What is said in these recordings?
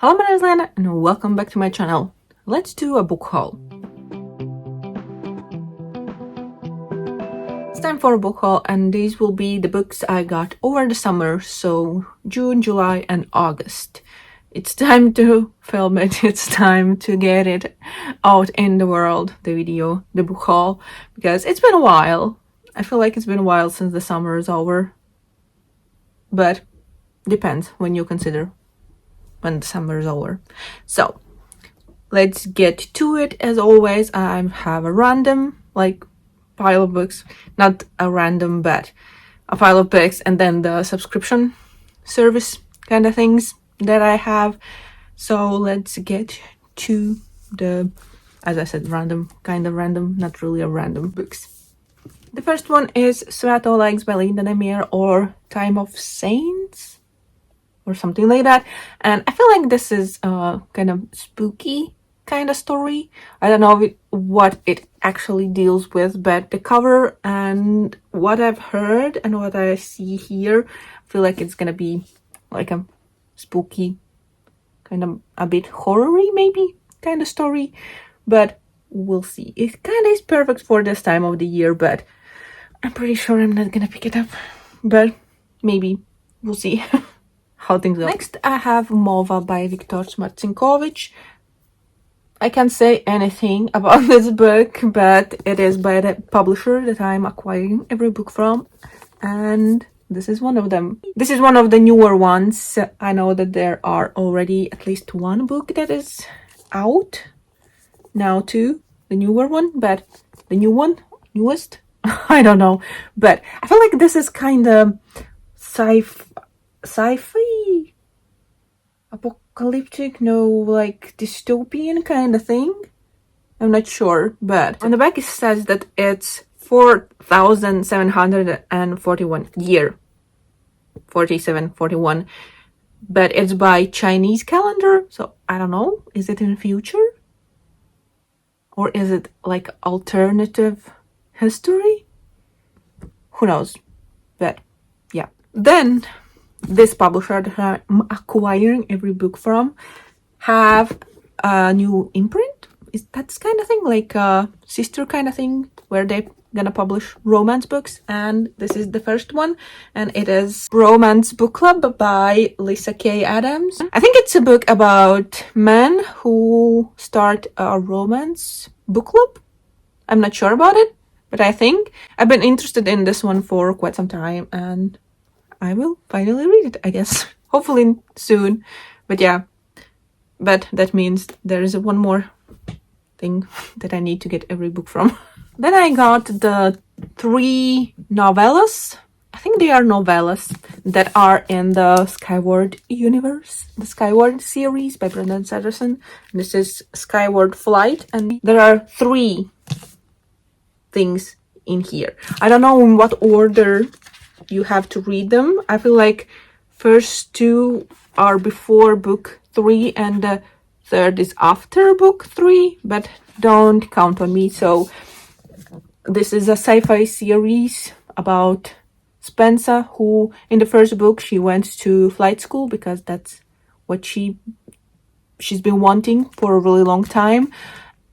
Hello, my name is Liene and welcome back to my channel. Let's do a book haul. It's time for a book haul and these will be the books I got over the summer, so June, July and August. It's time to film it, it's time to get it out in the world, the video, the book haul, because it's been a while. I feel like it's been a while since the summer is over, but depends when you consider when the summer is over. So let's get to it. As always, I have a random pile of books, not a random but a pile of books, and then the subscription service kind of things that I have. So let's get to the, as I said, random, kind of random, not really a random books. The first one is Svato Legs by Liene Reads, or Time of Saints or something like that, and I feel like this is a kind of spooky kind of story. I don't know what it actually deals with, but the cover and what I've heard and what I see here, I feel like it's gonna be like a spooky, kind of a bit horror-y maybe kind of story, but we'll see. It kind of is perfect for this time of the year, but I'm pretty sure I'm not gonna pick it up, but maybe we'll see how things go. Next, I have Mova by Viktor Marcinkovich. I can't say anything about this book, but it is by the publisher that I'm acquiring every book from, and this is one of them. This is one of the newer ones. I know that there are already at least one book that is out now too, the newer one, but the newest, I don't know, but I feel like this is kind of sci-fi, apocalyptic, like dystopian kind of thing. I'm not sure, but on the back it says that it's 4,741 year, 4741, but it's by Chinese calendar, so I don't know, is it in the future? Or is it like alternative history? Who knows? But yeah. Then this publisher that I'm acquiring every book from have a new imprint. Is that kind of thing, like a sister kind of thing, where they're gonna publish romance books, and this is the first one, and it is Romance Book Club by Lisa K. Adams. I think it's a book about men who start a romance book club. I'm not sure about it, but I think I've been interested in this one for quite some time, and I will finally read it, I guess. Hopefully soon. But yeah, but that means there is one more thing that I need to get every book from. Then I got the 3 novellas. I think they are novellas that are in the Skyward universe, the Skyward series by Brandon Sanderson. This is Skyward Flight, and there are 3 things in here. I don't know in what order you have to read them. I feel like first 2 are before book 3 and the third is after book 3, but don't count on me. So this is a sci-fi series about Spencer, who in the first book she went to flight school because that's what she's been wanting for a really long time,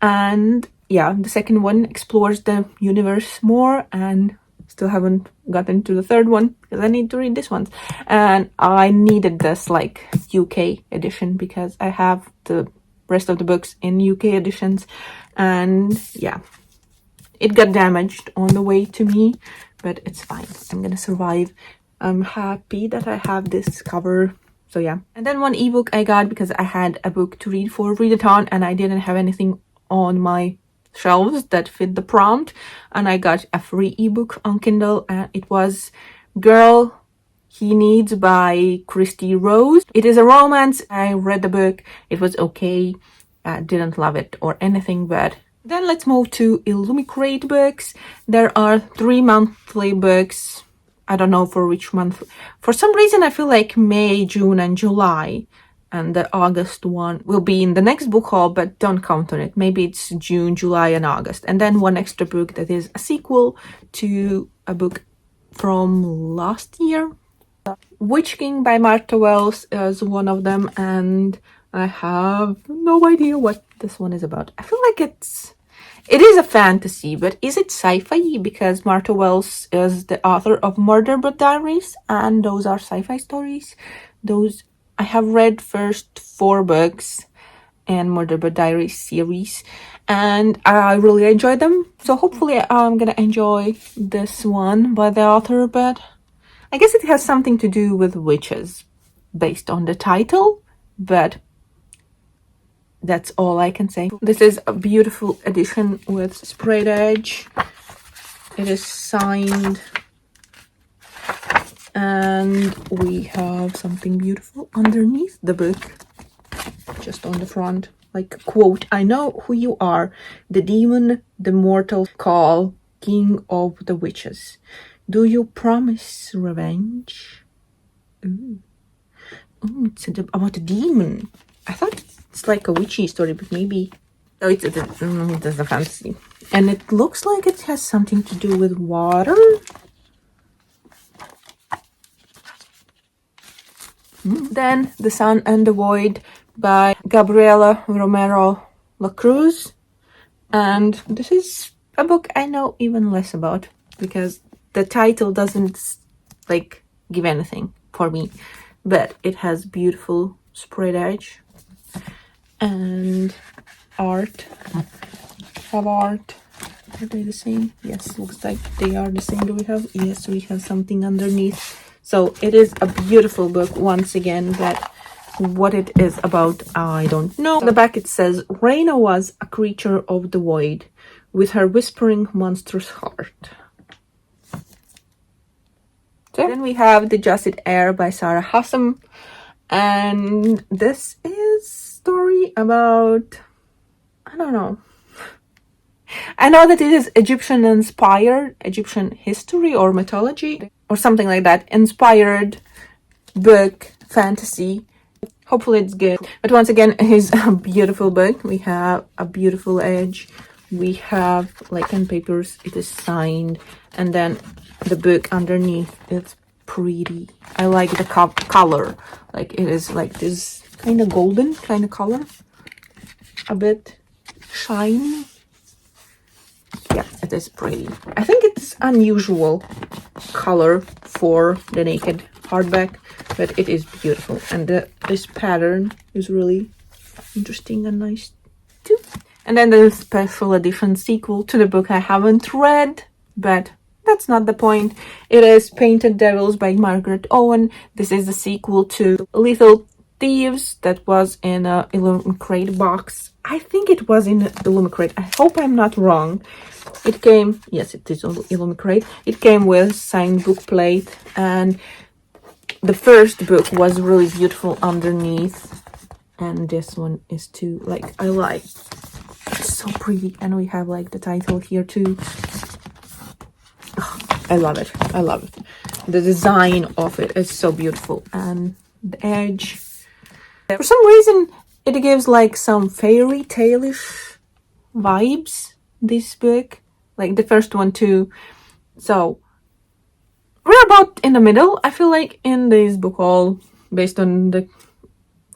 and yeah, the second one explores the universe more, and still haven't gotten to the third one because I need to read this one, and I needed this UK edition because I have the rest of the books in UK editions, and yeah, it got damaged on the way to me, but it's fine. I'm gonna survive. I'm happy that I have this cover. So yeah. And then one ebook I got because I had a book to read for readathon and I didn't have anything on my shelves that fit the prompt, and I got a free ebook on Kindle, and it was Girl He Needs by Christy Rose. It is a romance. I read the book. It was okay. I didn't love it or anything, but then let's move to Illumicrate books. There are 3 monthly books. I don't know for which month. For some reason I feel like May, June and July, and the August one will be in the next book haul, but don't count on it. Maybe it's June, July and August. And then one extra book that is a sequel to a book from last year. Witch King by Martha Wells is one of them, and I have no idea what this one is about. I feel like it is a fantasy, but is it sci-fi? Because Martha Wells is the author of Murder Book Diaries, and those are sci-fi stories. Those I have read first 4 books and Murder Book Diaries series, and I really enjoyed them. So hopefully I'm gonna enjoy this one by the author, but I guess it has something to do with witches based on the title, but that's all I can say. This is a beautiful edition with sprayed edge. It is signed, and we have something beautiful underneath the book, just on the front, like, quote, "I know who you are, the demon the mortals call king of the witches. Do you promise revenge?" Ooh. Ooh, it's about a demon. I thought it's like a witchy story, but maybe... Oh, it's a fantasy. And it looks like it has something to do with water. Then The Sun and the Void by Gabriela Romero Lacruz. And this is a book I know even less about, because the title doesn't like give anything for me, but it has beautiful sprayed edge and art. Have art. Are they the same? Yes, looks like they are the same. Do we have? Yes, we have something underneath. So it is a beautiful book once again, but what it is about, I don't know. On the back it says, Raina was a creature of the void with her whispering monstrous heart. So then we have The Jacid Air by Sarah Hassam, and this is story about, I don't know. I know that it is Egyptian inspired, Egyptian history or mythology or something like that, inspired book, fantasy. Hopefully it's good. But once again, it is a beautiful book. We have a beautiful edge. We have like on papers, it is signed, and then the book underneath, it's pretty. I like the color. Like it is like this kind of golden kind of color, a bit shiny. Yeah, it is pretty. I think it's unusual color for the naked hardback, but it is beautiful, and this pattern is really interesting and nice too. And then the special edition sequel to the book I haven't read, but that's not the point. It is Painted Devils by Margaret Owen. This is the sequel to Lethal Thieves that was in a Illumicrate box. I think it was in Illumicrate. I hope I'm not wrong. It came, yes, it is Illumicrate. It came with signed book plate, and the first book was really beautiful underneath, and this one is too. Like, I like. It's so pretty, and we have like the title here too. Oh, I love it. I love it. The design of it is so beautiful, and the edge. For some reason, it gives like some fairy tale-ish vibes, this book. Like the first one too. So, we're about in the middle, I feel like, in this book haul, based on the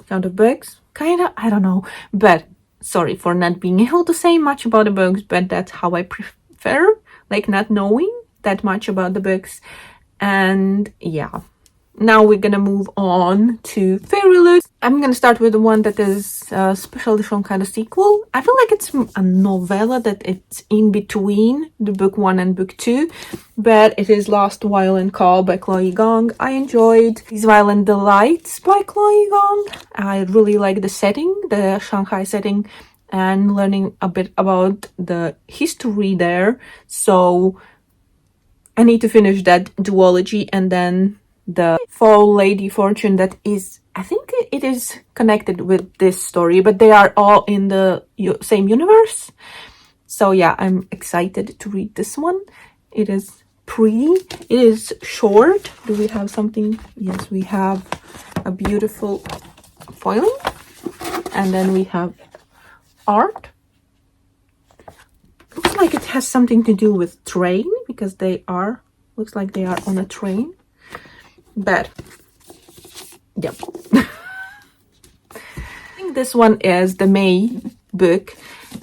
count of books. Kinda, I don't know. But, sorry for not being able to say much about the books, but that's how I prefer. Like, not knowing that much about the books. And, yeah. Now we're gonna move on to Fairy Looks. I'm gonna start with the one that is a special edition kind of sequel. I feel like it's a novella that it's in between the book 1 and book 2, but it is Lost Violin Call by Chloe Gong. I enjoyed These Violent Delights by Chloe Gong. I really like the setting, the Shanghai setting, and learning a bit about the history there. So I need to finish that duology, and then the Fall Lady Fortune that is, I think it is connected with this story, but they are all in the same universe. So yeah, I'm excited to read this one. It is pretty. It is short. Do we have something? Yes, we have a beautiful foiling, and then we have art. Looks like it has something to do with train, because they are, looks like they are on a train. But, yep. I think think this one is the May book,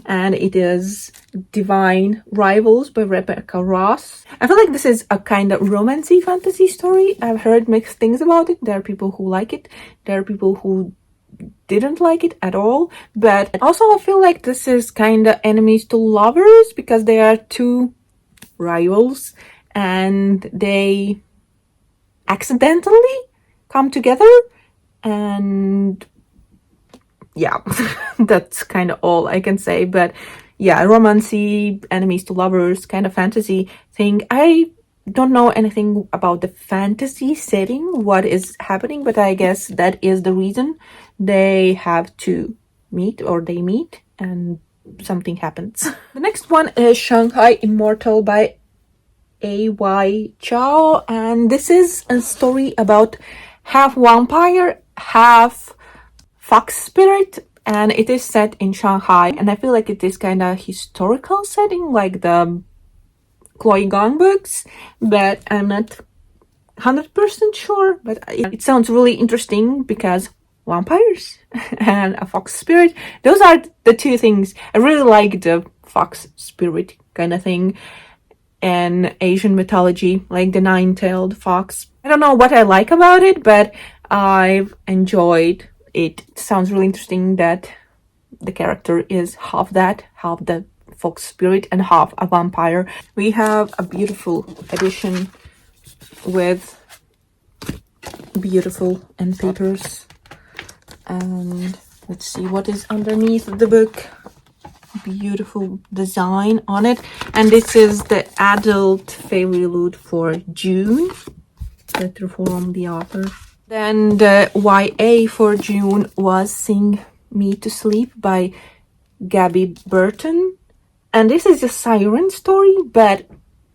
and it is Divine Rivals by Rebecca Ross. I feel like this is a kind of romancy fantasy story. I've heard mixed things about it. There are people who like it. There are people who didn't like it at all. But also I feel like this is kind of enemies to lovers, because they are two rivals and they accidentally come together, and yeah, that's kind of all I can say. But yeah, romancy, enemies to lovers, kind of fantasy thing. I don't know anything about the fantasy setting, what is happening, but I guess that is the reason they have to meet, or they meet and something happens. The next one is Shanghai Immortal by A.Y. Chao, and this is a story about half vampire, half fox spirit, and it is set in Shanghai, and I feel like it is kind of historical setting like the Chloe Gong books, but I'm not 100% sure. But it sounds really interesting because vampires and a fox spirit, those are the two things. I really like the fox spirit kind of thing, and Asian mythology, like the nine-tailed fox. I don't know what I like about it, but I've enjoyed it. It sounds really interesting that the character is half that, half the fox spirit and half a vampire. We have a beautiful edition with beautiful end papers, and let's see what is underneath the book. Beautiful design on it, and this is the adult fairy loot for June, letter from the author. Then the YA for June was Sing Me to Sleep by Gabby Burton, and this is a siren story, but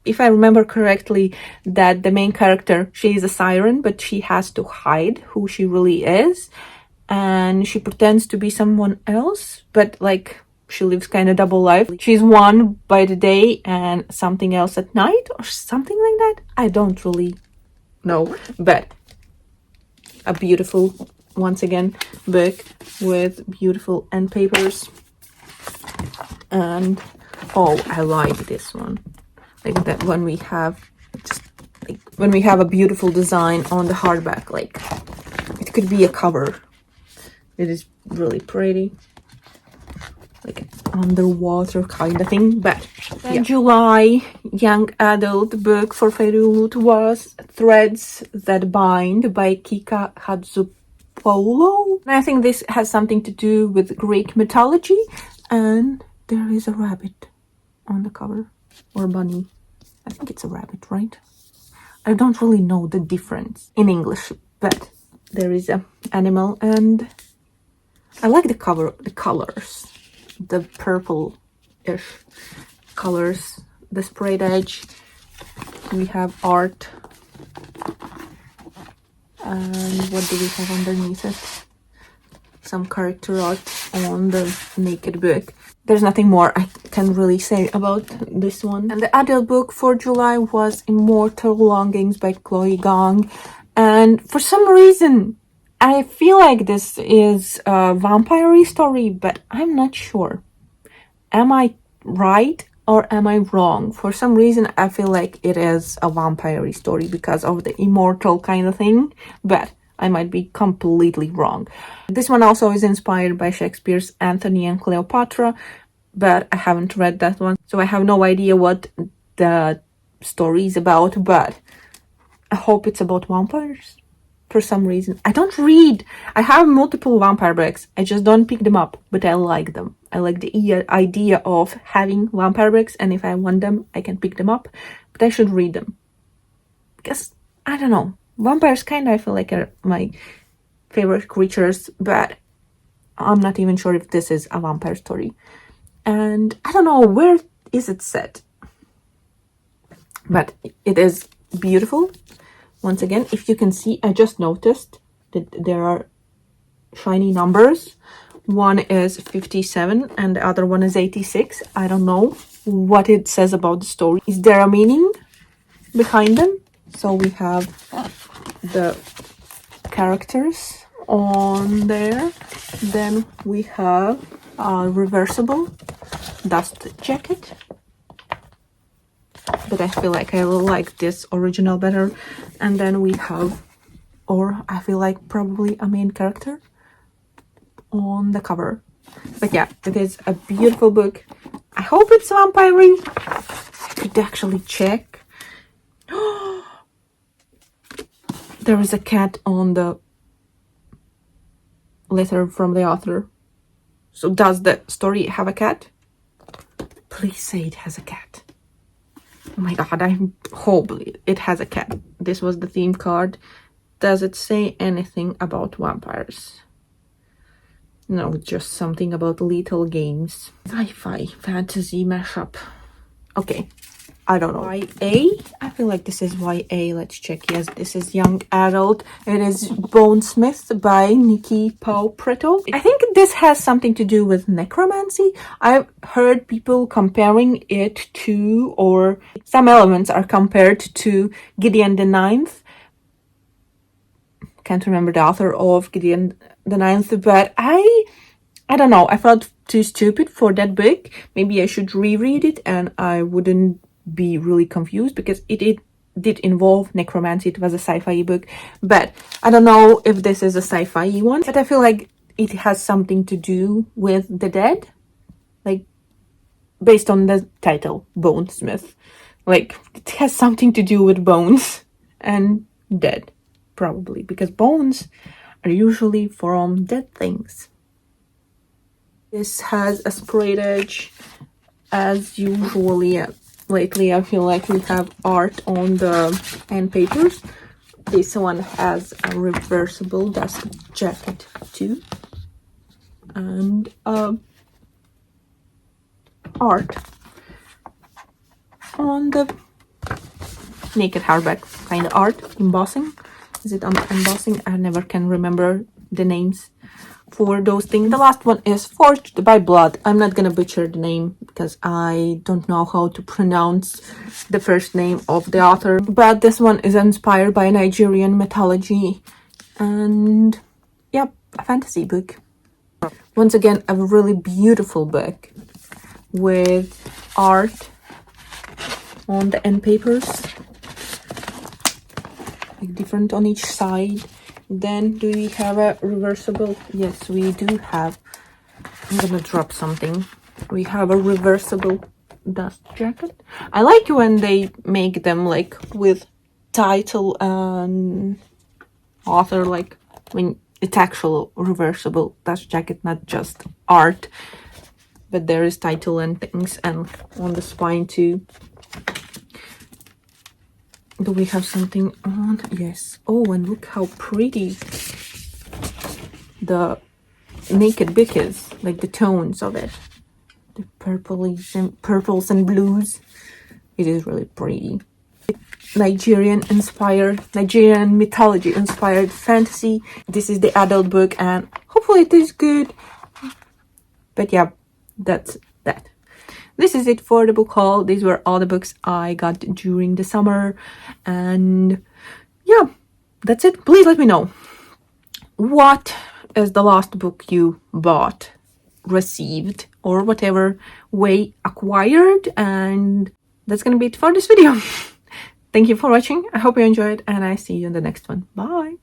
if I remember correctly, that the main character, she is a siren, but she has to hide who she really is, and she pretends to be someone else, but like she lives kind of double life. She's one by the day and something else at night, or something like that. I don't really know, but a beautiful, once again, book with beautiful end papers. And oh, I like this one. Like that when we have just like when we have a beautiful design on the hardback, like it could be a cover. It is really pretty, like underwater kind of thing. But yeah. July young adult book for fairy loot was Threads That Bind by Kika Hatzupolo. And I think this has something to do with Greek mythology, and there is a rabbit on the cover, or bunny. I think it's a rabbit, right? I don't really know the difference in English, but there is a animal, and I like the cover, the colors, the purple-ish colors, the sprayed edge. We have art, and what do we have underneath it? Some character art on the naked book. There's nothing more I can really say about this one. And the adult book for July was Immortal Longings by Chloe Gong. And for some reason, I feel like this is a vampire story, but I'm not sure. Am I right or am I wrong? For some reason, I feel like it is a vampire story because of the immortal kind of thing, but I might be completely wrong. This one also is inspired by Shakespeare's Antony and Cleopatra, but I haven't read that one, so I have no idea what the story is about, but I hope it's about vampires for some reason. I don't read. I have multiple vampire books. I just don't pick them up, but I like them. I like the idea of having vampire books, and if I want them, I can pick them up, but I should read them. Because, I don't know, vampires kind of, I feel like, are my favorite creatures, but I'm not even sure if this is a vampire story. And I don't know, where is it set? But it is beautiful. Once again, if you can see, I just noticed that there are shiny numbers. One is 57 and the other one is 86. I don't know what it says about the story. Is there a meaning behind them? So we have the characters on there. Then we have a reversible dust jacket, but I feel like I like this original better. And then we have, or I feel like probably a main character on the cover. But yeah, it is a beautiful book. I hope it's vampire-y. I could actually check. There is a cat on the letter from the author. So does the story have a cat? Please say it has a cat. Oh my god, I hope it has a cat. This was the theme card. Does it say anything about vampires? No, just something about lethal games. Sci-fi fantasy mashup. Okay, I don't know. YA? I feel like this is YA. Let's check. Yes, this is young adult. It is Bonesmith by Nikki Paul-Preto. I think this has something to do with necromancy. I've heard people comparing it to, or some elements are compared to Gideon the Ninth. Can't remember the author of Gideon the Ninth, but I don't know. I felt too stupid for that book. Maybe I should reread it and I wouldn't be really confused, because it did involve necromancy. It was a sci-fi book, but I don't know if this is a sci-fi one. But I feel like it has something to do with the dead, like based on the title, Bonesmith. Like it has something to do with bones and dead, probably, because bones are usually from dead things. This has a sprayed edge as usually. Lately I feel like we have art on the end papers. This one has a reversible dust jacket too, and art on the naked hardback kind of art. Embossing. Is it on embossing? I never can remember the names for those things. The last one is Forged by Blood. I'm not gonna butcher the name because I don't know how to pronounce the first name of the author, but this one is inspired by Nigerian mythology, and yeah, a fantasy book. Once again, a really beautiful book with art on the end papers, like different on each side. Then do we have a reversible? Yes, we do have. I'm gonna drop something. We have a reversible dust jacket. I like when they make them like with title and author, like when it's actual reversible dust jacket, not just art, but there is title and things, and on the spine too. Do we have something on? Yes. Oh, and look how pretty the naked book is, like the tones of it, the purples and blues. It is really pretty. Nigerian mythology inspired fantasy. This is the adult book, and hopefully it is good. But yeah, that's that. This is it for the book haul. These were all the books I got during the summer, and yeah, that's it. Please let me know, what is the last book you bought, received, or whatever way acquired. And that's gonna be it for this video. Thank you for watching. I hope you enjoyed, and I see you in the next one. Bye.